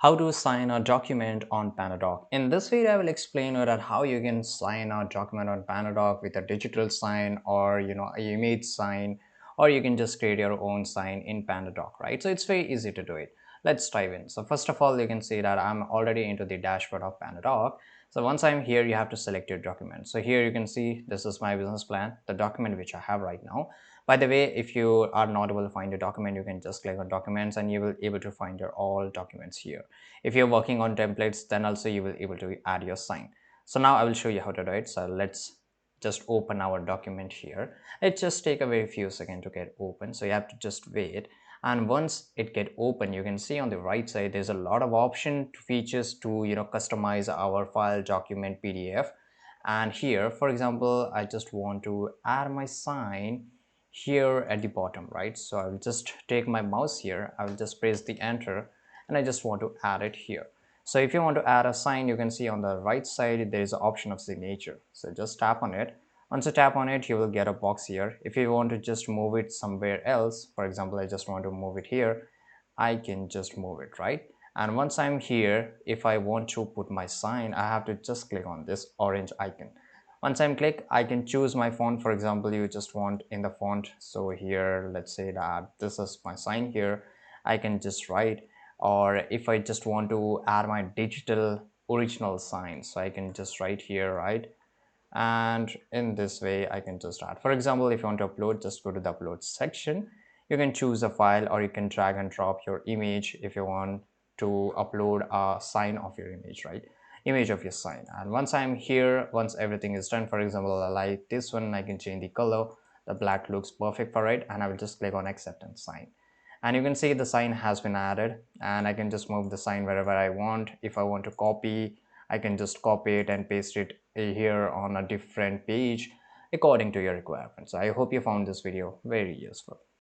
How to sign a document on Pandadoc. In this video, I will explain you that how you can sign a document on Pandadoc with a digital sign or an image sign, or you can just create your own sign in Pandadoc, right? So it's very easy to do it. Let's dive in. So first of all, you can see that I'm already into the dashboard of Pandadoc. So once I'm here, you have to select your document. So here you can see this is my business plan, the document which I have right now. By the way, if you are not able to find a document, you can just click on documents and you will able to find your all documents here. If you're working on templates, then also you will able to add your sign. So now I will show you how to do it. So let's just open our document here. It just take a very few seconds to get open, so you have to just wait. And once it get open, you can see on the right side there's a lot of option features to customize our file, document, PDF. And here, for example, I just want to add my sign here at the bottom, right? So I will just take my mouse here, I will just press the enter, and I just want to add it here. So if you want to add a sign, you can see on the right side there is an option of signature. So just tap on it. Once you tap on it, you will get a box here. If you want to just move it somewhere else, for example, I just want to move it here, I can just move it, right? And once I'm here, if I want to put my sign, I have to just click on this orange icon. Once I'm click, I can choose my font. For example, you just want in the font, so here let's say that this is my sign here, I can just write. Or if I just want to add my digital original sign, so I can just write here, right? And in this way I can just add. For example, if you want to upload, just go to the upload section. You can choose a file, or you can drag and drop your image if you want to upload a sign of your image, right? Image of your sign. And once I'm here, once everything is done, for example, I like this one, I can change the color. The black looks perfect for it, and I will just click on accept and sign. And you can see the sign has been added, and I can just move the sign wherever I want. If I want to copy, I can just copy it and paste it here on a different page according to your requirements. So I hope you found this video very useful.